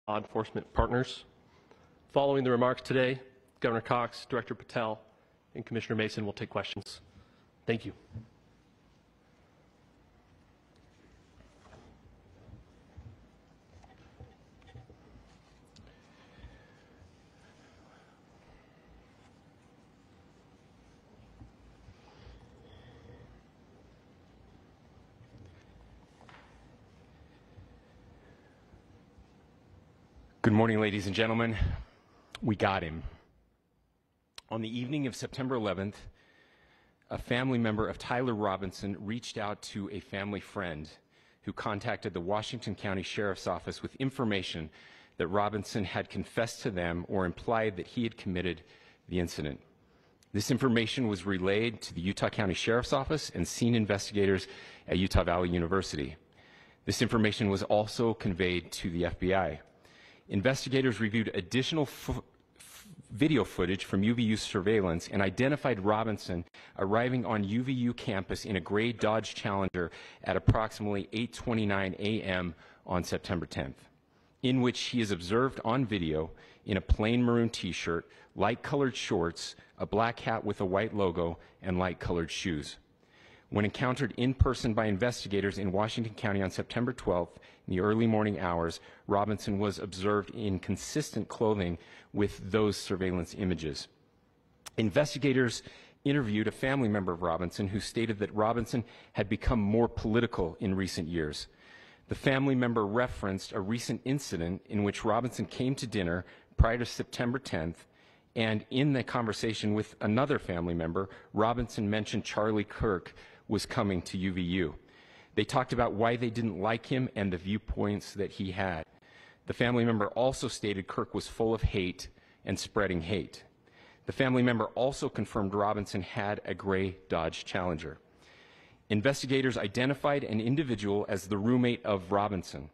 law enforcement partners. Following the remarks today, Governor Cox, Director Patel, and Commissioner Mason will take questions. Thank you. Good morning, ladies and gentlemen. We got him. On the evening of September 11th, a family member of Tyler Robinson reached out to a family friend who contacted the Washington County Sheriff's Office with information that Robinson had confessed to them or implied that he had committed the incident. This information was relayed to the Utah County Sheriff's Office and scene investigators at Utah Valley University. This information was also conveyed to the FBI. Investigators reviewed additional video footage from UVU surveillance and identified Robinson arriving on UVU campus in a gray Dodge Challenger at approximately 8:29 a.m. on September 10th, in which he is observed on video in a plain maroon t-shirt, light-colored shorts, a black hat with a white logo, and light-colored shoes. When encountered in person by investigators in Washington County on September 12th, in the early morning hours, Robinson was observed in consistent clothing with those surveillance images. Investigators interviewed a family member of Robinson who stated that Robinson had become more political in recent years. The family member referenced a recent incident in which Robinson came to dinner prior to September 10th, and in the conversation with another family member, Robinson mentioned Charlie Kirk was coming to UVU. They talked about why they didn't like him and the viewpoints that he had. The family member also stated Kirk was full of hate and spreading hate. The family member also confirmed Robinson had a gray Dodge Challenger. Investigators identified an individual as the roommate of Robinson.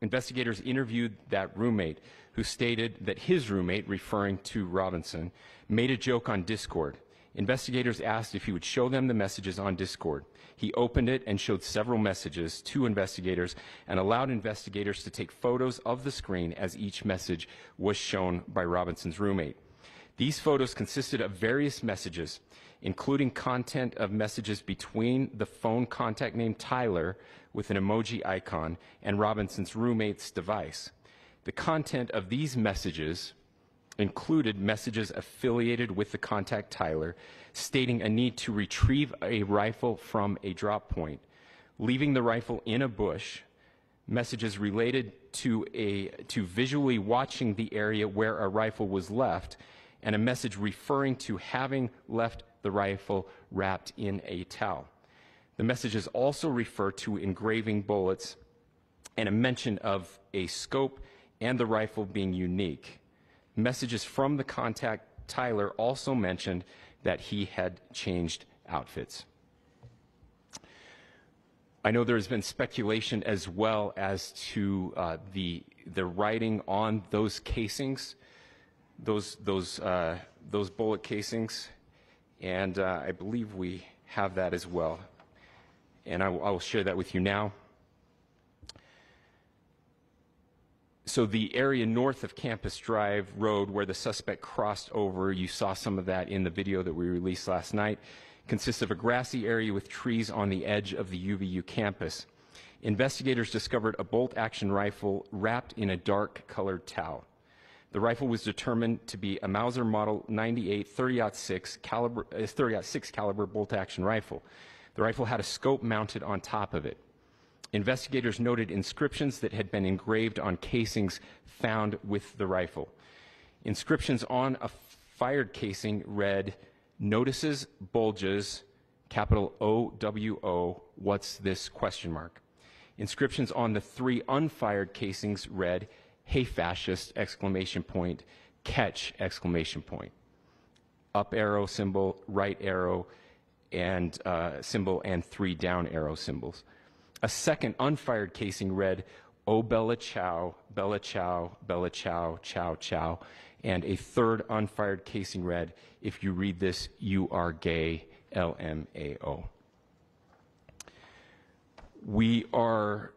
Investigators interviewed that roommate, who stated that his roommate, referring to Robinson, made a joke on Discord. Investigators asked if he would show them the messages on Discord. He opened it and showed several messages to investigators and allowed investigators to take photos of the screen as each message was shown by Robinson's roommate. These photos consisted of various messages, including content of messages between the phone contact named Tyler with an emoji icon and Robinson's roommate's device. The content of these messages included messages affiliated with the contact Tyler, stating a need to retrieve a rifle from a drop point, leaving the rifle in a bush, messages related to visually watching the area where a rifle was left, and a message referring to having left the rifle wrapped in a towel. The messages also refer to engraving bullets and a mention of a scope and the rifle being unique. Messages from the contact Tyler also mentioned that he had changed outfits. I know there has been speculation as well as to the writing on those casings, those bullet casings, and I believe we have that as well. And I will share that with you now. So the area north of Campus Drive Road where the suspect crossed over, you saw some of that in the video that we released last night, consists of a grassy area with trees on the edge of the UVU campus. Investigators discovered a bolt-action rifle wrapped in a dark-colored towel. The rifle was determined to be a Mauser Model 98 30-06 caliber bolt-action rifle. The rifle had a scope mounted on top of it. Investigators noted inscriptions that had been engraved on casings found with the rifle. Inscriptions on a fired casing read, "Notices, bulges, capital OWO, what's this, question mark." Inscriptions on the 3 unfired casings read, "Hey fascist, exclamation point, catch, exclamation point." Up arrow symbol, right arrow, and symbol, and 3 down arrow symbols. A second unfired casing read, "Oh Bella Chow, Bella Chow, Bella Chow, Chow Chow," and a third unfired casing read, "If you read this, you are gay, LMAO." We are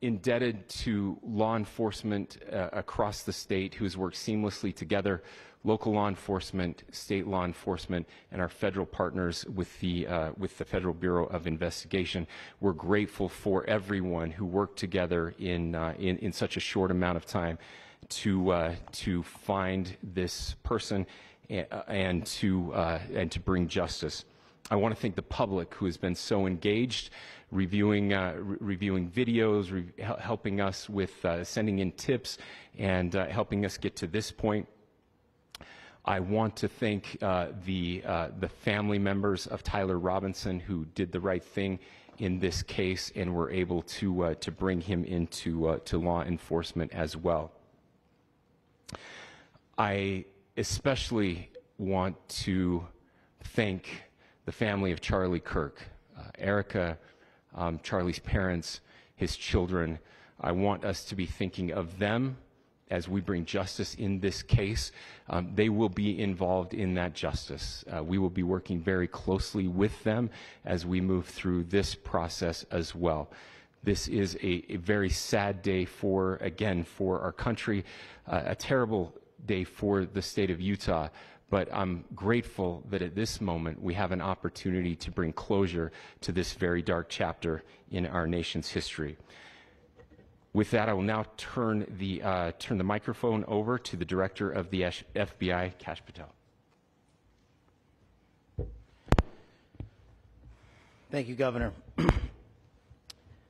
indebted to law enforcement across the state who has worked seamlessly together, local law enforcement, state law enforcement, and our federal partners with the Federal Bureau of Investigation. We're grateful for everyone who worked together in such a short amount of time to find this person and to bring justice. I want to thank the public who has been so engaged, reviewing videos, helping us with sending in tips, and helping us get to this point. I want to thank the family members of Tyler Robinson who did the right thing in this case and were able to bring him into to law enforcement as well. I especially want to thank the family of Charlie Kirk, Erica, Charlie's parents, his children. I want us to be thinking of them as we bring justice in this case. They will be involved in that justice. We will be working very closely with them as we move through this process as well. This is a very sad day for our country, a terrible day for the state of Utah. But I'm grateful that at this moment we have an opportunity to bring closure to this very dark chapter in our nation's history. With that, I will now turn the microphone over to the Director of the FBI, Kash Patel. Thank you, Governor.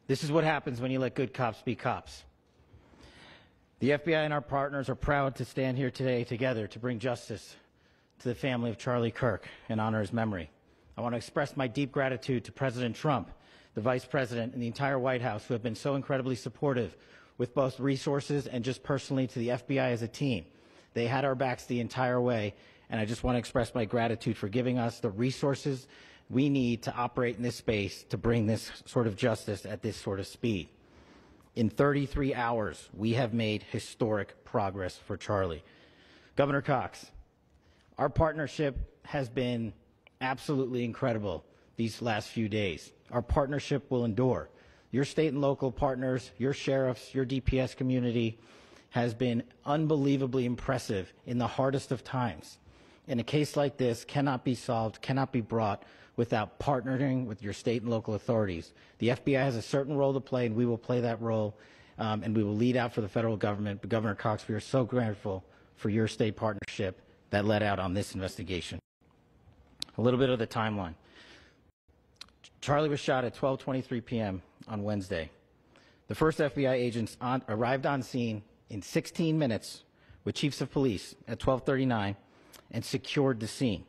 This is what happens when you let good cops be cops. The FBI and our partners are proud to stand here today together to bring justice to the family of Charlie Kirk and honor his memory. I want to express my deep gratitude to President Trump, the Vice President, and the entire White House who have been so incredibly supportive with both resources and just personally to the FBI as a team. They had our backs the entire way, and I just want to express my gratitude for giving us the resources we need to operate in this space to bring this sort of justice at this sort of speed. In 33 hours, we have made historic progress for Charlie. Governor Cox, our partnership has been absolutely incredible these last few days. Our partnership will endure. Your state and local partners, your sheriffs, your DPS community has been unbelievably impressive in the hardest of times. And a case like this cannot be solved, cannot be brought without partnering with your state and local authorities. The FBI has a certain role to play, and we will play that role, and we will lead out for the federal government. But Governor Cox, we are so grateful for your state partnership that led out on this investigation. A little bit of the timeline. Charlie was shot at 12:23 p.m. on Wednesday. The first FBI agents arrived on scene in 16 minutes with chiefs of police at 12:39 and secured the scene.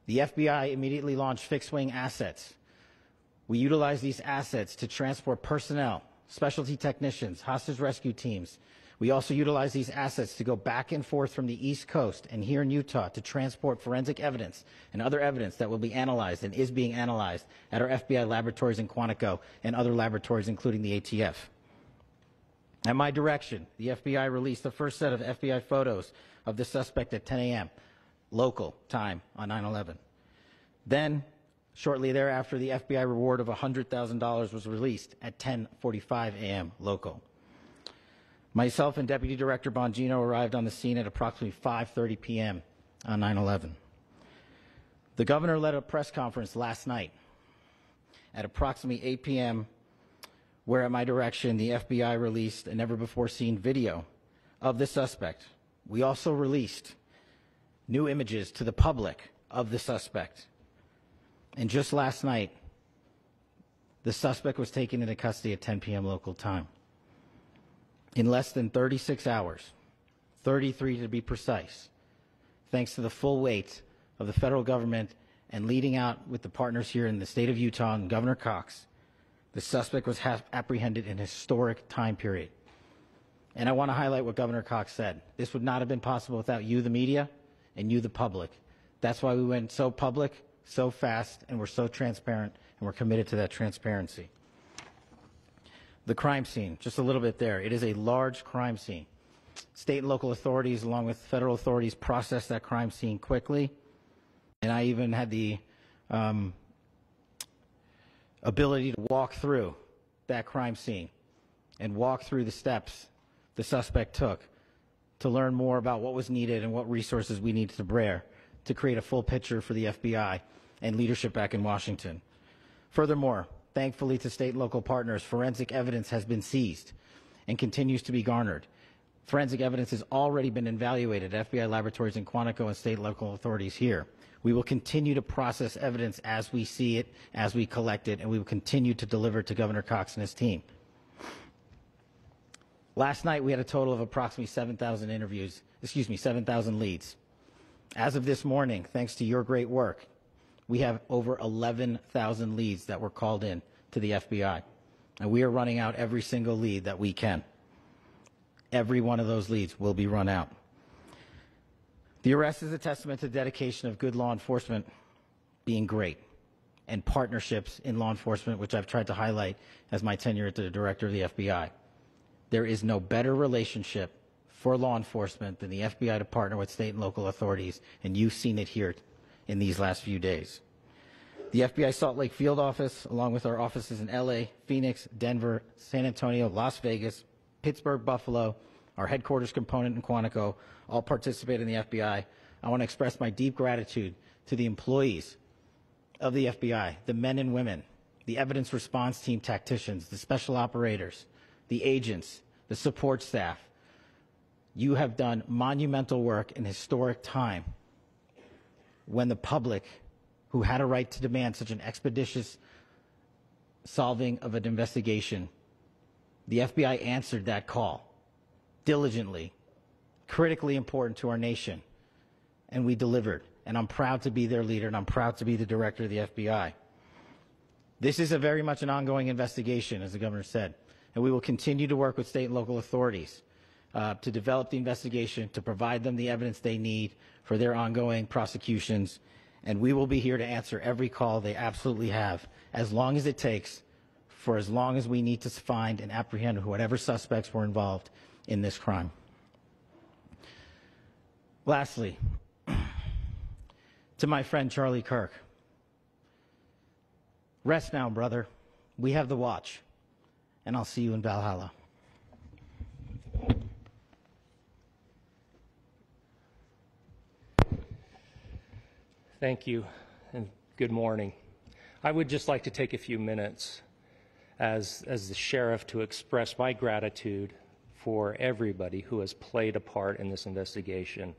The FBI immediately launched fixed-wing assets. We utilized these assets to transport personnel, specialty technicians, hostage rescue teams. We also utilize these assets to go back and forth from the East Coast and here in Utah to transport forensic evidence and other evidence that will be analyzed and is being analyzed at our FBI laboratories in Quantico and other laboratories, including the ATF. At my direction, the FBI released the first set of FBI photos of the suspect at 10 a.m. local time on 9/11. Then, shortly thereafter, the FBI reward of $100,000 was released at 10:45 a.m. local. Myself and Deputy Director Bongino arrived on the scene at approximately 5:30 p.m. on 9/11. The governor led a press conference last night at approximately 8 p.m., where at my direction, the FBI released a never-before-seen video of the suspect. We also released new images to the public of the suspect. And just last night, the suspect was taken into custody at 10 p.m. local time. In less than 36 hours, 33 to be precise, thanks to the full weight of the federal government and leading out with the partners here in the state of Utah and Governor Cox, the suspect was apprehended in a historic time period. And I want to highlight what Governor Cox said. This would not have been possible without you, the media, and you, the public. That's why we went so public, so fast, and we're so transparent, and we're committed to that transparency. The crime scene, just a little bit there. It is a large crime scene. State and local authorities, along with federal authorities, processed that crime scene quickly. And I even had the ability to walk through that crime scene and walk through the steps the suspect took to learn more about what was needed and what resources we needed to bear to create a full picture for the FBI and leadership back in Washington. Furthermore, thankfully to state and local partners, forensic evidence has been seized and continues to be garnered. Forensic evidence has already been evaluated at FBI laboratories in Quantico and state and local authorities here. We will continue to process evidence as we see it, as we collect it, and we will continue to deliver to Governor Cox and his team. Last night, we had a total of approximately 7,000 leads. As of this morning, thanks to your great work, we have over 11,000 leads that were called in to the FBI. And we are running out every single lead that we can. Every one of those leads will be run out. The arrest is a testament to the dedication of good law enforcement being great and partnerships in law enforcement, which I've tried to highlight as my tenure as the director of the FBI. There is no better relationship for law enforcement than the FBI to partner with state and local authorities, and you've seen it here in these last few days. The FBI Salt Lake Field Office, along with our offices in LA, Phoenix, Denver, San Antonio, Las Vegas, Pittsburgh, Buffalo, our headquarters component in Quantico, all participate in the FBI. I want to express my deep gratitude to the employees of the FBI, the men and women, the evidence response team tacticians, the special operators, the agents, the support staff. You have done monumental work in historic time when the public, who had a right to demand such an expeditious solving of an investigation, the FBI answered that call diligently, critically important to our nation, and we delivered. And I'm proud to be their leader, and I'm proud to be the director of the FBI. This is a very much an ongoing investigation, as the governor said, and we will continue to work with state and local authorities to develop the investigation, to provide them the evidence they need for their ongoing prosecutions, and we will be here to answer every call they absolutely have, as long as it takes, for as long as we need to find and apprehend whatever suspects were involved in this crime. Lastly, to my friend Charlie Kirk, rest now, brother. We have the watch, and I'll see you in Valhalla. Thank you, and good morning. I would just like to take a few minutes as the sheriff to express my gratitude for everybody who has played a part in this investigation.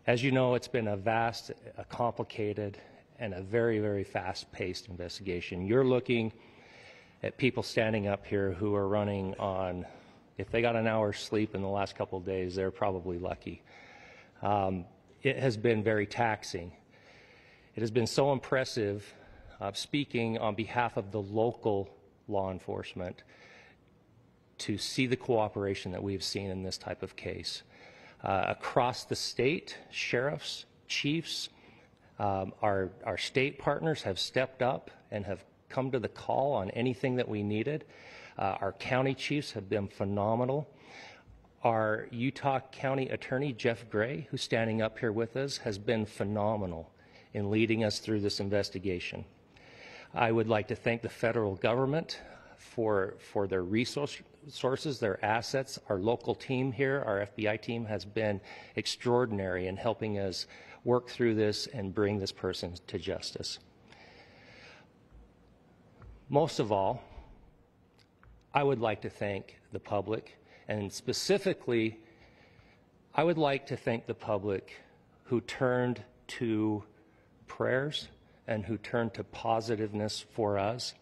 As you know, it's been a vast, a complicated, and a very, very fast-paced investigation. You're looking at people standing up here who are running on, if they got an hour's sleep in the last couple of days, they're probably lucky. It has been very taxing. It has been so impressive, speaking on behalf of the local law enforcement, to see the cooperation that we've seen in this type of case. Across the state, sheriffs, chiefs, our state partners have stepped up and have come to the call on anything that we needed. Our county chiefs have been phenomenal. Our Utah County Attorney, Jeff Gray, who's standing up here with us, has been phenomenal in leading us through this investigation. I would like to thank the federal government for their resources, their assets. Our local team here, our FBI team, has been extraordinary in helping us work through this and bring this person to justice. Most of all, I would like to thank the public, and specifically, I would like to thank the public who turned to prayers and who turned to positiveness for us.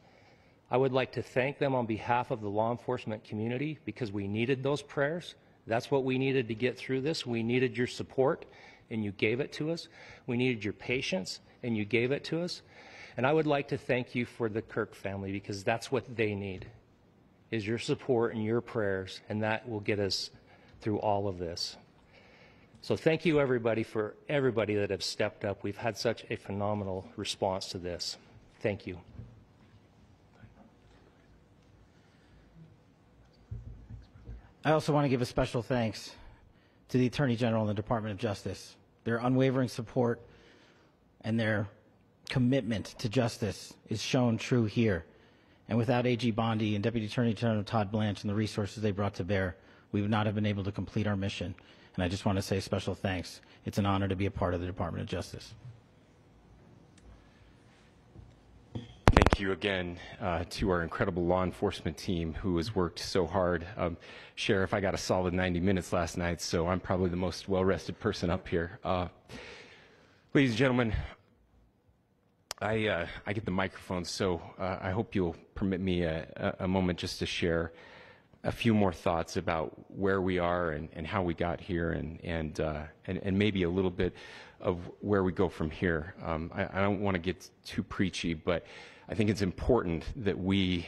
I would like to thank them on behalf of the law enforcement community, because we needed those prayers. That's what we needed to get through this. We needed your support, and you gave it to us. We needed your patience, and you gave it to us. And I would like to thank you for the Kirk family, because that's what they need, is your support and your prayers, and that will get us through all of this. So thank you, everybody, for everybody that have stepped up. We've had such a phenomenal response to this. Thank you. I also want to give a special thanks to the Attorney General and the Department of Justice. Their unwavering support and their commitment to justice is shown true here. And without AG Bondi and Deputy Attorney General Todd Blanche and the resources they brought to bear, we would not have been able to complete our mission. And I just want to say special thanks. It's an honor to be a part of the Department of Justice. Thank you again to our incredible law enforcement team who has worked so hard. Sheriff, I got a solid 90 minutes last night, so I'm probably the most well-rested person up here. Ladies and gentlemen, I get the microphone, so I hope you'll permit me a moment just to share a few more thoughts about where we are and how we got here and maybe a little bit of where we go from here. I don't want to get too preachy, but I think it's important that we,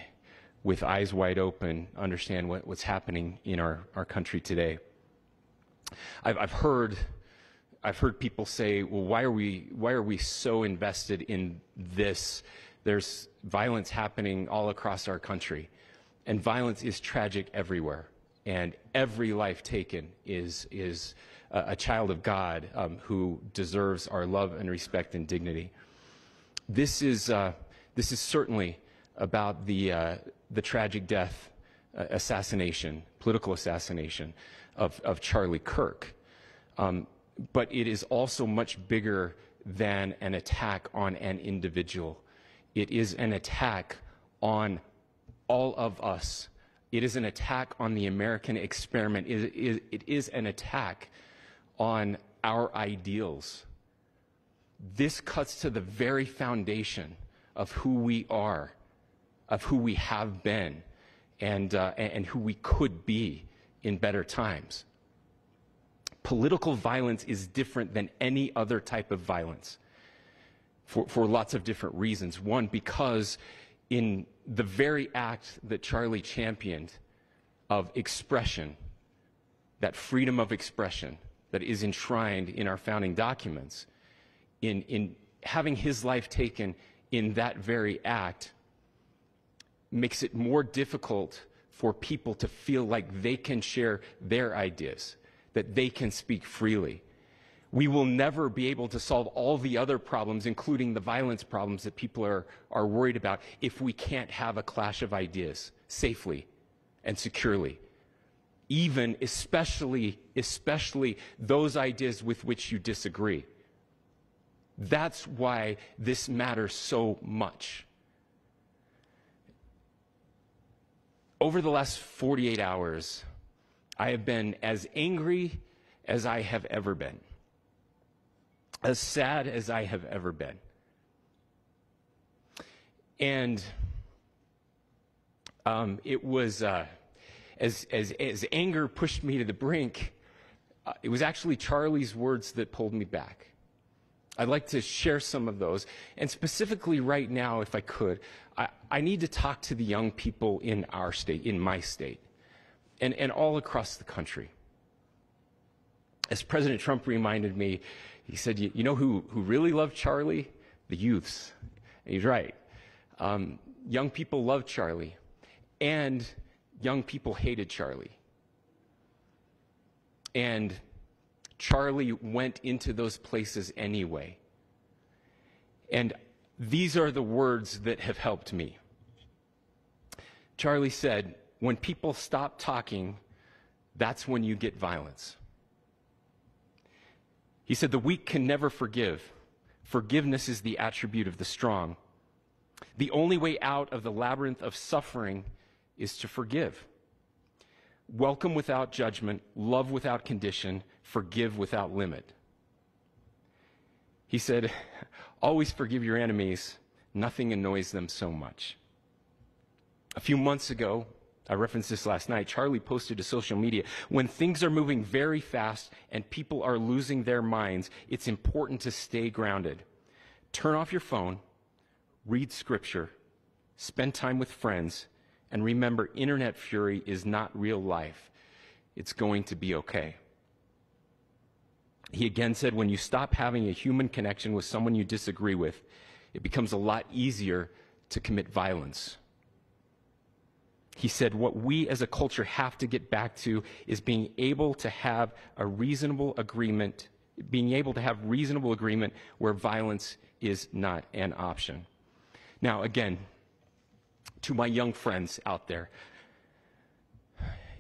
with eyes wide open, understand what's happening in our country today. I've heard people say, well, why are we so invested in this? There's violence happening all across our country, and violence is tragic everywhere, and every life taken is a child of God who deserves our love and respect and dignity. This is certainly about the tragic death, political assassination of Charlie Kirk. But it is also much bigger than an attack on an individual. It is an attack on all of us. It is an attack on the American experiment. It is an attack on our ideals. This cuts to the very foundation of who we are, of who we have been, and who we could be in better times. Political violence is different than any other type of violence for lots of different reasons. One, because in the very act that Charlie championed of expression, that freedom of expression that is enshrined in our founding documents, in having his life taken in that very act, makes it more difficult for people to feel like they can share their ideas, that they can speak freely. We will never be able to solve all the other problems, including the violence problems that people are worried about, if we can't have a clash of ideas safely and securely. Especially those ideas with which you disagree. That's why this matters so much. Over the last 48 hours, I have been as angry as I have ever been, as sad as I have ever been. And it was, as anger pushed me to the brink, it was actually Charlie's words that pulled me back. I'd like to share some of those. And specifically right now, if I could, I need to talk to the young people in our state, in my state, and all across the country. As President Trump reminded me, he said, you know who really loved Charlie? The youths. And he's right. Young people loved Charlie, and young people hated Charlie. And Charlie went into those places anyway. And these are the words that have helped me. Charlie said, when people stop talking, that's when you get violence. He said, the weak can never forgive. Forgiveness is the attribute of the strong. The only way out of the labyrinth of suffering is to forgive. Welcome without judgment, love without condition, forgive without limit. He said, always forgive your enemies. Nothing annoys them so much. A few months ago, I referenced this last night, Charlie posted to social media, when things are moving very fast and people are losing their minds, it's important to stay grounded. Turn off your phone, read scripture, spend time with friends, and remember, internet fury is not real life. It's going to be okay. He again said, when you stop having a human connection with someone you disagree with, it becomes a lot easier to commit violence. He said, what we as a culture have to get back to is being able to have a reasonable agreement, where violence is not an option. Now, again, to my young friends out there,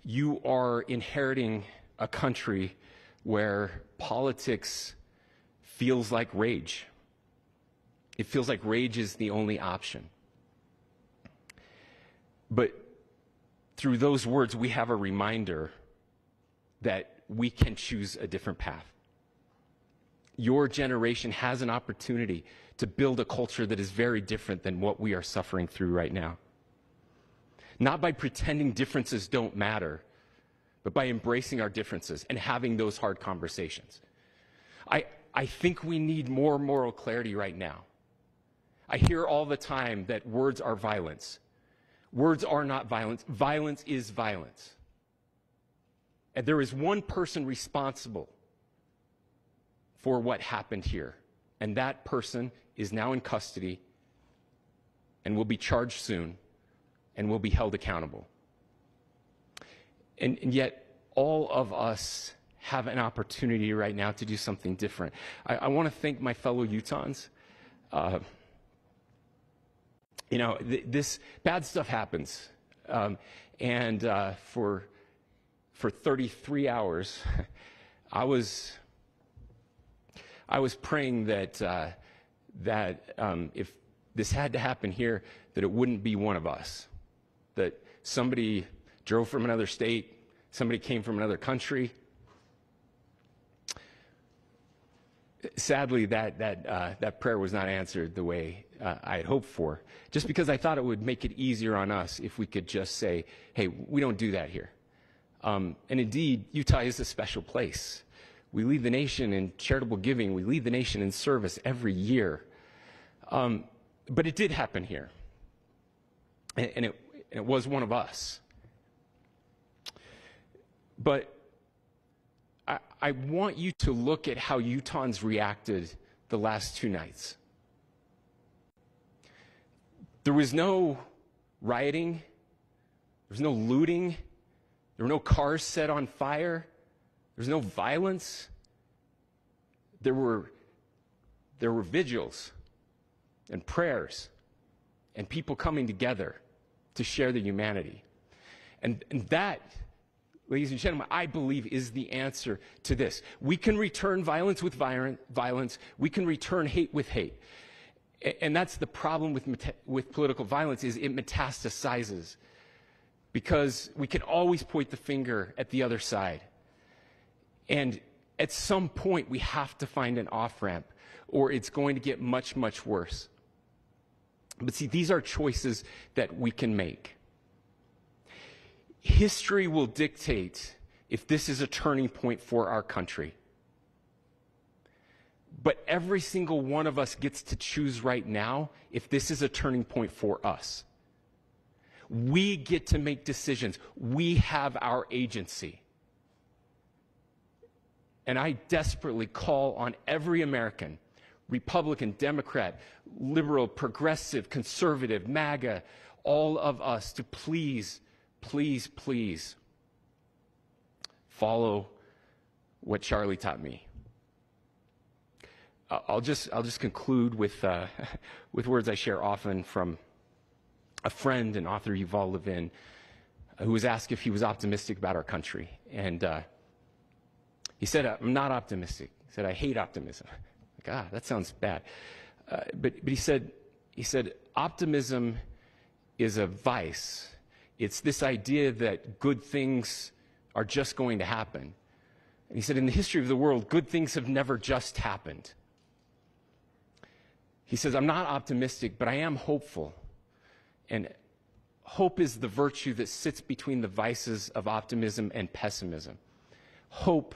you are inheriting a country where politics feels like rage. It feels like rage is the only option. But through those words, we have a reminder that we can choose a different path. Your generation has an opportunity to build a culture that is very different than what we are suffering through right now. Not by pretending differences don't matter, but by embracing our differences and having those hard conversations. I think we need more moral clarity right now. I hear all the time that words are violence. Words are not violence. Violence is violence. And there is one person responsible for what happened here. And that person is now in custody and will be charged soon and will be held accountable. And yet, all of us have an opportunity right now to do something different. I want to thank my fellow Utahns. This bad stuff happens. For 33 hours, I was praying that if this had to happen here, that it wouldn't be one of us. That somebody drove from another state, somebody came from another country. Sadly, that prayer was not answered the way I had hoped for, just because I thought it would make it easier on us if we could just say, hey, we don't do that here. And indeed, Utah is a special place. We lead the nation in charitable giving. We lead the nation in service every year. But it did happen here. And it was one of us. But I want you to look at how Utahns reacted the last 2 nights. There was no rioting. There was no looting. There were no cars set on fire. There was no violence. There were vigils and prayers and people coming together to share the humanity. And that, ladies and gentlemen, I believe is the answer to this. We can return violence with violence. We can return hate with hate. And that's the problem with political violence, is it metastasizes. Because we can always point the finger at the other side. And at some point, we have to find an off-ramp, or it's going to get much, much worse. But see, these are choices that we can make. History will dictate if this is a turning point for our country. But every single one of us gets to choose right now if this is a turning point for us. We get to make decisions. We have our agency. And I desperately call on every American, Republican, Democrat, liberal, progressive, conservative, MAGA, all of us to please, please, please follow what Charlie taught me. I'll just conclude with words I share often from a friend and author, Yuval Levin, who was asked if he was optimistic about our country. And he said, I'm not optimistic. He said, I hate optimism. Like, that sounds bad. But he said, optimism is a vice. It's this idea that good things are just going to happen. And he said, in the history of the world, good things have never just happened. He says, I'm not optimistic, but I am hopeful. And hope is the virtue that sits between the vices of optimism and pessimism. Hope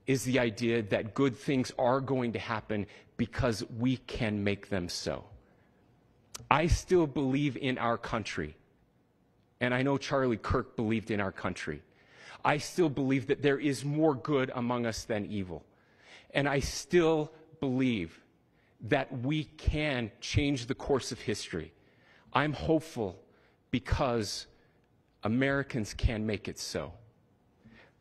is the idea that good things are going to happen because we can make them so. I still believe in our country. And I know Charlie Kirk believed in our country. I still believe that there is more good among us than evil. And I still believe that we can change the course of history. I'm hopeful because Americans can make it so.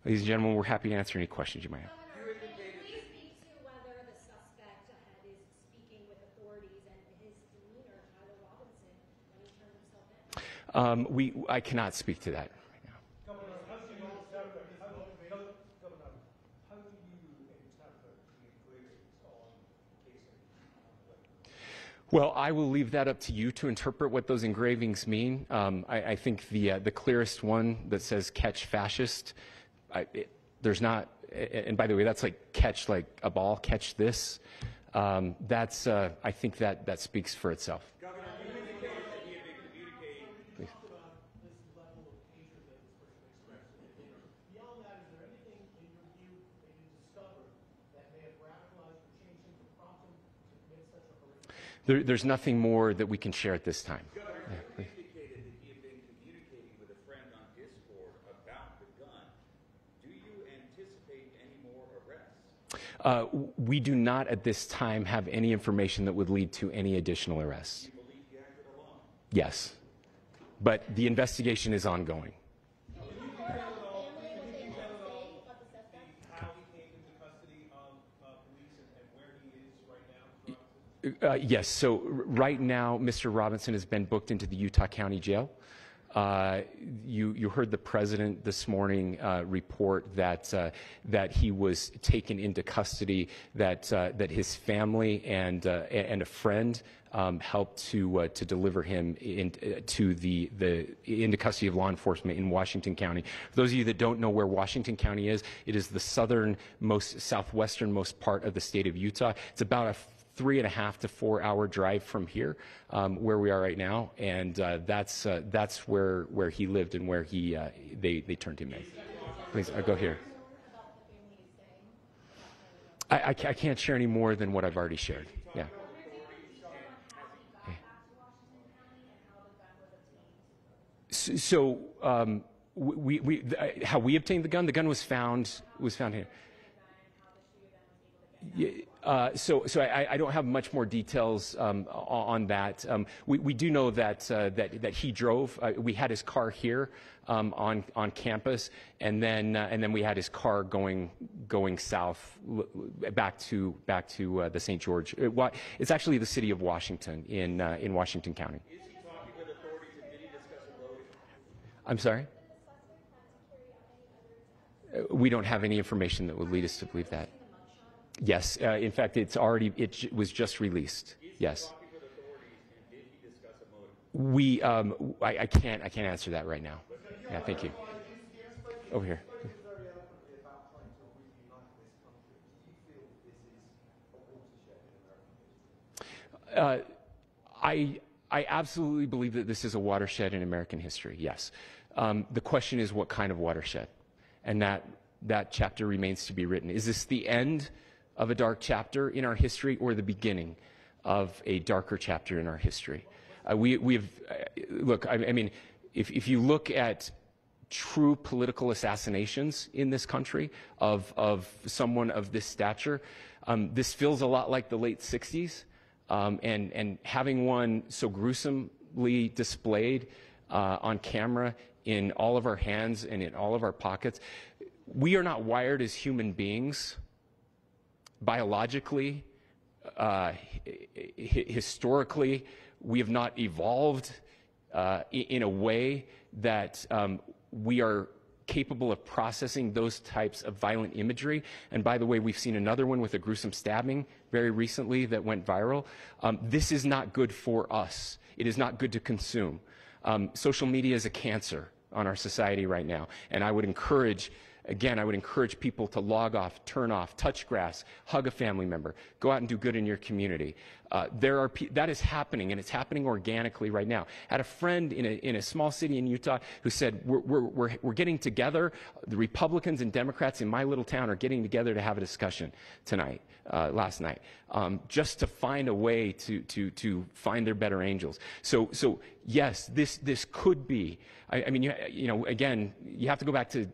Ladies and gentlemen, we're happy to answer any questions you might have. Please speak to whether the suspect is speaking with authorities and his demeanor, Tyler Robinson, when he turned himself in. I cannot speak to that. Well, I will leave that up to you to interpret what those engravings mean. I think the clearest one that says "catch fascist," there's not, and by the way, that's like catch like a ball, catch this. That's I think that speaks for itself. Governor, you indicated that he had been communicating. Please. This level of hatred that this person expressed. Beyond that, is there anything in your view that you discovered that may have radicalized or changed him to prompt him to commit such a horrific? There's nothing more that we can share at this time. Governor, you indicated that he had been communicating with a friend on Discord about the gun. Do you anticipate any more arrests? We do not at this time have any information that would lead to any additional arrests. Do you believe he acted alone? Yes, but the investigation is ongoing. Yes, so right now, Mr. Robinson has been booked into the Utah County Jail. You heard the president this morning report that he was taken into custody, that his family and a friend helped to deliver him into custody of law enforcement in Washington County. For those of you that don't know where Washington County is, it is the southwesternmost part of the state of Utah. It's about a 3.5 to 4 hour drive from here, where we are right now, and that's where he lived and where they turned him in. Please, go here. I can't share any more than what I've already shared. Yeah. So how we obtained the gun? The gun was found here. So I don't have much more details on that. We do know that he drove. We had his car here on campus, and then we had his car going south back to the St. George. It's actually the city of Washington in Washington County. Is he talking with authorities, and did he discuss a motive? I'm sorry? We don't have any information that would lead us to believe that. Yes, in fact, it was just released. Yes. Is he talking with authorities, and did he discuss a motive? I can't answer that right now. Yeah, thank you. Over here. I absolutely believe that this is a watershed in American history. Yes. The question is, what kind of watershed? And that chapter remains to be written. Is this the end of a dark chapter in our history, or the beginning of a darker chapter in our history? Look, I mean, if you look at true political assassinations in this country of someone of this stature, this feels a lot like the late 60s, and having one so gruesomely displayed on camera in all of our hands and in all of our pockets. We are not wired as human beings biologically, historically. We have not evolved in a way that we are capable of processing those types of violent imagery. And by the way, we've seen another one with a gruesome stabbing very recently that went viral. This is not good for us. It is not good to consume. Social media is a cancer on our society right now, and I would encourage people to log off, turn off, touch grass, hug a family member, go out and do good in your community. That is happening, and it's happening organically right now. I had a friend in a small city in Utah who said, we're getting together, the Republicans and Democrats in my little town are getting together to have a discussion tonight, last night, just to find a way to find their better angels. So yes, this could be, I mean, again, you have to go back to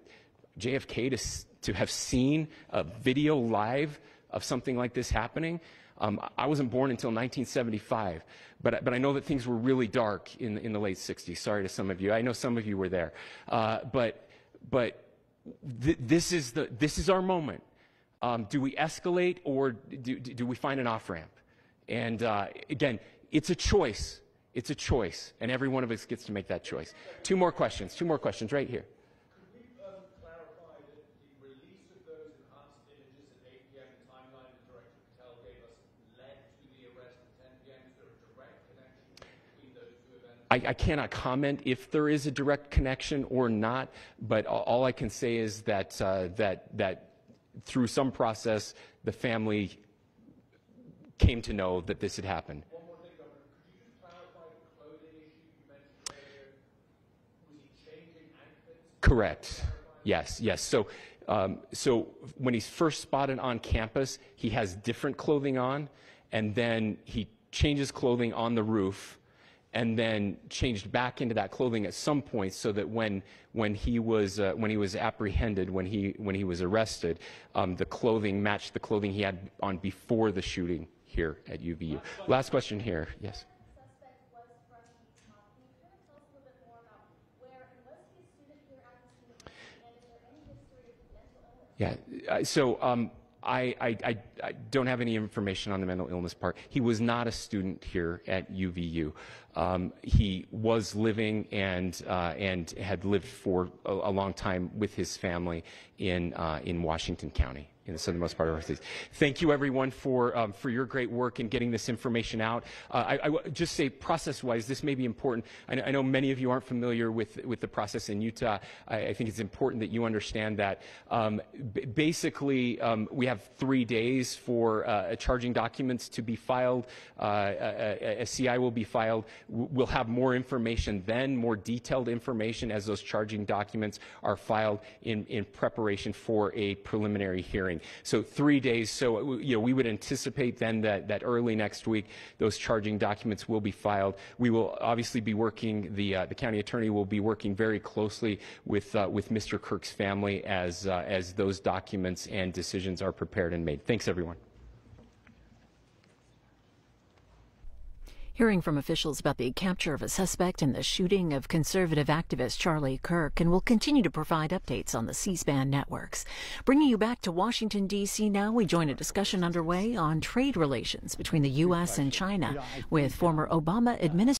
JFK to have seen a video live of something like this happening. I wasn't born until 1975, but I know that things were really dark in the late 60s. Sorry to some of you. I know some of you were there. But this is our moment. Do we escalate, or do we find an off-ramp? And again, it's a choice. It's a choice, and every one of us gets to make that choice. Two more questions right here. Could we clarify that the release of those enhanced images at 8 p.m., the timeline that Director Patel gave us, led to the arrest at 10 p.m.? Is there a direct connection between those two events? I cannot comment if there is a direct connection or not, but all I can say is that that through some process, the family came to know that this had happened. One more thing, Governor. Could you just clarify the clothing issue you mentioned earlier? Was he changing outfits? Correct. Yes. So when he's first spotted on campus, he has different clothing on, and then he changes clothing on the roof, and then changed back into that clothing at some point, so that when he was apprehended, when he was arrested, the clothing matched the clothing he had on before the shooting here at UVU. Last question here. Yes. Suspect was from Utah. Can you kind of tell us a little bit more about where, and was he a student here at the scene, and is there any history of mental illness? Yeah. So I don't have any information on the mental illness part. He was not a student here at UVU. He was living and had lived for a long time with his family in Washington County, in the southernmost part of our state. Thank you, everyone, for your great work in getting this information out. I just say, process-wise, this may be important. I know many of you aren't familiar with the process in Utah. I think it's important that you understand that. Basically, we have 3 days for charging documents to be filed. A CI will be filed. We'll have more information then, more detailed information as those charging documents are filed in preparation for a preliminary hearing. So 3 days. So we would anticipate then that early next week those charging documents will be filed. We will obviously be working. The county attorney will be working very closely with Mr. Kirk's family as those documents and decisions are prepared and made. Thanks, everyone. Hearing from officials about the capture of a suspect in the shooting of conservative activist Charlie Kirk, and will continue to provide updates on the C-SPAN networks. Bringing you back to Washington, D.C. now, we join a discussion underway on trade relations between the U.S. and China with former Obama administration.